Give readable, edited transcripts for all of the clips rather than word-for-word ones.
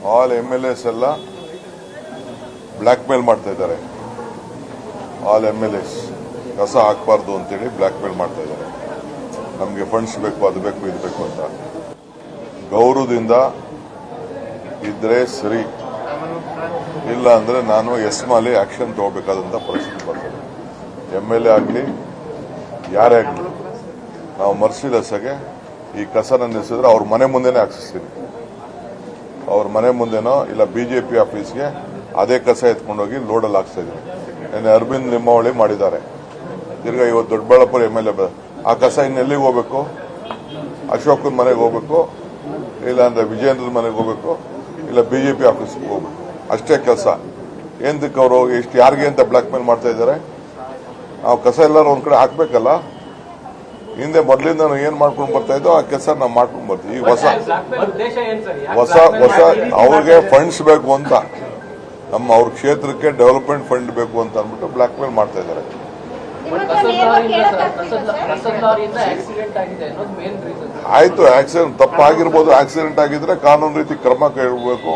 All MLAs ಎಲ್ಲ black ಮೇಲ್ ಮಾಡ್ತಾ ಇದ್ದಾರೆ. ಆಲ್ MLAs ಕಸ ಹಾಕಬಾರ್ದು ಅಂತೇಳಿ ಬ್ಲ್ಯಾಕ್ ಮೇಲ್ ಮಾಡ್ತಾ ಇದ್ದಾರೆ. ನಮಗೆ ಫಂಡ್ಸ್ ಬೇಕು, ಅದು ಬೇಕು, ಇದು ಬೇಕು ಅಂತ. ಗೌರವದಿಂದ ಇದ್ರೆ ಸರಿ, ಇಲ್ಲ ಅಂದ್ರೆ ನಾನು ಎಸ್ಮಾಲಿ ಆಕ್ಷನ್ ತಗೋಬೇಕಾದಂತ ಪರಿಸ್ಥಿತಿ ಬರ್ತದೆ. MLA ಆಗಲಿ ಯಾರೇ ಆಗಲಿ, ನಾವು ಮರ್ಸಿಲೆಸ್ಸಾಗೆ ಈ ಕಸನ ನಿಲ್ಲಿಸಿದ್ರೆ ಅವ್ರ ಮನೆ ಮುಂದೆನೇ ಹಾಕ್ಸಿಸ್ತೀನಿ. ಅವ್ರ ಮನೆ ಮುಂದೆನೋ ಇಲ್ಲ BJP ಆಫೀಸ್ಗೆ ಅದೇ ಕಸ ಎತ್ಕೊಂಡೋಗಿ ಲೋಡಲ್ಲಿ ಹಾಕ್ಸ್ತಾ ಇದ್ದೀನಿ. ನಿನ್ನೆ ಅರವಿಂದ್ ಲಿಂಬಾವಳಿ ಮಾಡಿದ್ದಾರೆ. ತಿರ್ಗಾ ಇವತ್ತು ದೊಡ್ಡಬಳ್ಳಾಪುರ MLA ಆ ಕಸ ಇನ್ನೆಲ್ಲಿಗೆ ಹೋಗ್ಬೇಕು? ಅಶೋಕನ ಮನೆಗೆ ಹೋಗ್ಬೇಕು, ಇಲ್ಲ ಅಂದ್ರೆ ವಿಜಯೇಂದ್ರ ಮನೆಗೆ ಹೋಗ್ಬೇಕು, ಇಲ್ಲ BJP ಆಫೀಸ್ಗೆ ಹೋಗ್ಬೇಕು. ಅಷ್ಟೇ ಕೆಲಸ. ಏನಕ್ಕೆ ಅವರು ಎಷ್ಟು ಯಾರಿಗೆ ಅಂತ ಬ್ಲ್ಯಾಕ್ ಮೇಲ್ ಮಾಡ್ತಾ ಇದ್ದಾರೆ? ನಾವು ಕಸ ಎಲ್ಲರೂ ಒಂದ್ ಕಡೆ ಹಾಕ್ಬೇಕಲ್ಲ. ಹಿಂದೆ ಮೊದಲಿಂದ ನಾವು ಏನ್ ಮಾಡ್ಕೊಂಡು ಬರ್ತಾ ಇದ್ದೋ ಆ ಕೆಲಸ ನಾವು ಮಾಡ್ಕೊಂಡು ಬರ್ತೀವಿ. ಈಗ ಹೊಸ ಅವ್ರಿಗೆ ಫಂಡ್ಸ್ ಬೇಕು ಅಂತ, ಅವ್ರ ಕ್ಷೇತ್ರಕ್ಕೆ ಡೆವಲಪ್ಮೆಂಟ್ ಫಂಡ್ ಬೇಕು ಅಂತ ಅಂದ್ಬಿಟ್ಟು ಬ್ಲ್ಯಾಕ್ ಮೇಲ್ ಮಾಡ್ತಾ ಇದ್ದಾರೆ. ಆಯ್ತು, ಆಕ್ಸಿಡೆಂಟ್ ತಪ್ಪಾಗಿರ್ಬೋದು. ಆಕ್ಸಿಡೆಂಟ್ ಆಗಿದ್ರೆ ಕಾನೂನು ರೀತಿ ಕ್ರಮ ಕೈಗೊಳ್ಳಬೇಕು.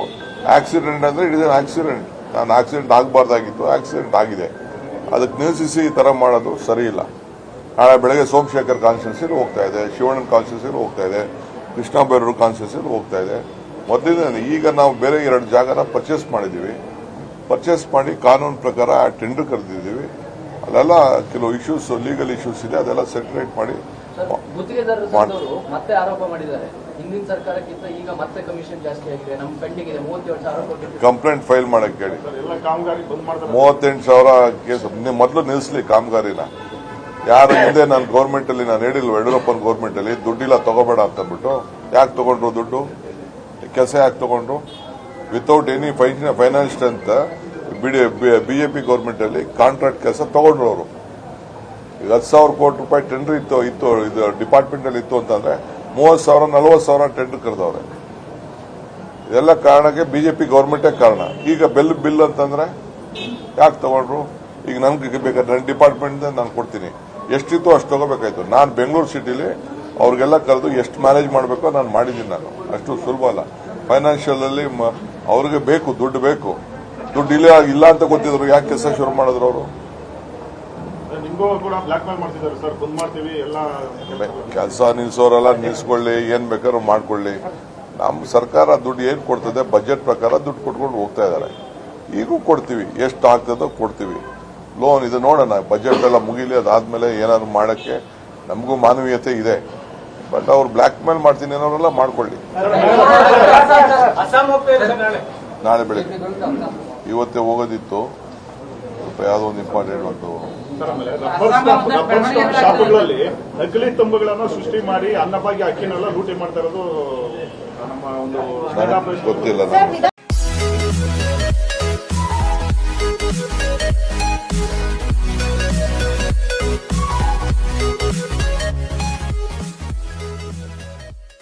ಆಕ್ಸಿಡೆಂಟ್ ಅಂದ್ರೆ ಇಟ್ ಇಸ್ ಆಕ್ಸಿಡೆಂಟ್. ನಾನು ಆಕ್ಸಿಡೆಂಟ್ ಆಗಬಾರ್ದಾಗಿತ್ತು, ಆಕ್ಸಿಡೆಂಟ್ ಆಗಿದೆ. ಅದಕ್ಕೆ ನಿಲ್ಲಿಸಿ ಈ ತರ ಮಾಡೋದು ಸರಿ ಇಲ್ಲ. ನಾಳೆ ಬೆಳಗ್ಗೆ ಸೋಮಶೇಖರ್ ಕಾನ್ಸ್ಟಿಟ್ಯೂನ್ಸಿಲಿ ಹೋಗ್ತಾ ಇದೆ, ಶಿವಣ್ಣನ ಕಾನ್ಸ್ಟಿಟ್ಯೂನ್ಸಿಲಿ ಹೋಗ್ತಾ ಇದೆ, ಕೃಷ್ಣ ಬೈರೂರು ಕಾನ್ಸ್ಟಿಟ್ಯೂನ್ಸಿಲಿ ಹೋಗ್ತಾ ಇದೆ. ಮೊದಲಿನ ಈಗ ನಾವು ಬೇರೆ 2 ಜಾಗನ ಪರ್ಚೇಸ್ ಮಾಡಿದೀವಿ. ಪರ್ಚೇಸ್ ಮಾಡಿ ಕಾನೂನು ಪ್ರಕಾರ ಟೆಂಡರ್ ಕರೆದಿದ್ದೀವಿ. ಅಲ್ಲೆಲ್ಲ ಕೆಲವು ಇಶ್ಯೂಸ್, ಲೀಗಲ್ ಇಶ್ಯೂಸ್ ಇದೆ, ಅದೆಲ್ಲ ಸೆಟರೇಟ್ ಮಾಡಿ ಮತ್ತೆ ಆರೋಪ ಮಾಡಿದ್ದಾರೆ. ಹಿಂದಿನ ಸರ್ಕಾರಕ್ಕಿಂತ ಈಗ ಮತ್ತೆ ಕಮಿಷನ್ ಜಾಸ್ತಿ ಆಗಿದೆ, ನಮ್ಮ ಪೆಂಡಿಂಗ್ ಇದೆ 30 ವರ್ಷ ಆರೋಪ. ಕಂಪ್ಲೇಂಟ್ ಫೈಲ್ ಮಾಡಕ್ಕೆ ಹೇಳಿ. 38,000 ಕೇಸ್ ಮೊದಲು ನಿಲ್ಲಿಸಲಿ ಕಾಮಗಾರಿನ. ಯಾರು ಹಿಂದೆ ನಾನು ಗೌರ್ಮೆಂಟ್ ಅಲ್ಲಿ ನಾನು ಹೇಳಿಲ್ವ, ಯಡಿಯೂರಪ್ಪನ ಗೌರ್ಮೆಂಟ್ ಅಲ್ಲಿ ದುಡ್ಡಿಲ್ಲ ತಗೋಬೇಡ ಅಂತ ಅಂದ್ಬಿಟ್ಟು ಯಾಕೆ ತಗೊಂಡ್ರು ದುಡ್ಡು? ಕೆಲಸ ಯಾಕೆ ತಗೊಂಡ್ರು? ವಿತೌಟ್ ಎನಿ ಫೈನಾನ್ಸ್ ಅಂತ BJP ಗೌರ್ಮೆಂಟ್ ಅಲ್ಲಿ ಕಾಂಟ್ರಾಕ್ಟ್ ಕೆಲಸ ತಗೊಂಡ್ರು ಅವರು. ಈಗ 10,000 ಕೋಟಿ ರೂಪಾಯಿ ಟೆಂಡರ್ ಇತ್ತು ಇದು ಡಿಪಾರ್ಟ್ಮೆಂಟ್ ಅಲ್ಲಿ ಇತ್ತು ಅಂತಂದ್ರೆ 30,000 40,000 ಟೆಂಡರ್ ಕರೆದವ್ರೆ. ಇದೆಲ್ಲ ಕಾರಣಕ್ಕೆ BJP ಗೌರ್ಮೆಂಟೇ ಕಾರಣ. ಈಗ ಬಿಲ್ ಅಂತಂದ್ರೆ ಯಾಕೆ ತಗೊಂಡ್ರು? ಈಗ ನನ್ಗೆ ಬೇಕಾದ್ರೆ ನನ್ನ ಡಿಪಾರ್ಟ್ಮೆಂಟ್ ನಾನು ಕೊಡ್ತೀನಿ, ಎಷ್ಟಿತ್ತು ಅಷ್ಟು ತಗೋಬೇಕಾಯ್ತು. ನಾನು ಬೆಂಗಳೂರು ಸಿಟಿಲಿ ಅವ್ರಿಗೆಲ್ಲ ಕರೆದು ಎಷ್ಟು ಮ್ಯಾನೇಜ್ ಮಾಡಬೇಕೋ ನಾನು ಮಾಡಿದ್ದೀನಿ. ನಾನು ಅಷ್ಟು ಸುಲಭ ಅಲ್ಲ. ಫೈನಾನ್ಷಿಯಲ್ ಅಲ್ಲಿ ಅವ್ರಿಗೆ ಬೇಕು, ದುಡ್ಡು ಬೇಕು. ದುಡ್ಡು ಇಲ್ಲ ಅಂತ ಗೊತ್ತಿದ್ರು ಯಾಕೆ ಕೆಲಸ ಶುರು ಮಾಡಿದ್ರು ಅವರು? ಕೆಲಸ ನಿಲ್ಸೋರೆಲ್ಲ ನಿಲ್ಸ್ಕೊಳ್ಳಿ, ಏನ್ ಬೇಕಾದ್ರೂ ಮಾಡ್ಕೊಳ್ಳಿ. ನಮ್ಮ ಸರ್ಕಾರ ದುಡ್ಡು ಏನ್ ಕೊಡ್ತದೆ ಬಜೆಟ್ ಪ್ರಕಾರ ದುಡ್ಡು ಕೊಟ್ಕೊಂಡು ಹೋಗ್ತಾ ಇದಾರೆ. ಈಗೂ ಕೊಡ್ತೀವಿ, ಎಷ್ಟು ಆಗ್ತದೋ ಕೊಡ್ತೀವಿ. ಲೋನ್ ಇದು ನೋಡೋಣ, ಬಜೆಟ್ ಎಲ್ಲ ಮುಗಿಲಿ, ಅದಾದ್ಮೇಲೆ ಏನಾದ್ರು ಮಾಡಕ್ಕೆ ನಮಗೂ ಮಾನವೀಯತೆ ಇದೆ. ಬಟ್ ಅವ್ರು ಬ್ಲ್ಯಾಕ್ ಮೇಲ್ ಮಾಡ್ತೀನಿ ಅನ್ನೋರೆಲ್ಲ ಮಾಡ್ಕೊಳ್ಳಿ. ನಾಳೆ ಬೆಳಿಗ್ಗೆ ಇವತ್ತೇ ಹೋಗೋದಿತ್ತು, ಯಾವುದೋ ಒಂದು ಇಂಪಾರ್ಟೆಂಟ್ ಒಂದು ಶಾಪುಗಳಲ್ಲಿ ನಕಲಿ ತಂಬುಗಳನ್ನು ಸೃಷ್ಟಿ ಮಾಡಿ ಅನ್ನಭಾಗ್ಯ ಅಕ್ಕಿನೆಲ್ಲ ಲೂಟಿ ಮಾಡ್ತಾ ಇರೋದು ನಮ್ಮ ಒಂದು ಗೊತ್ತಿಲ್ಲ.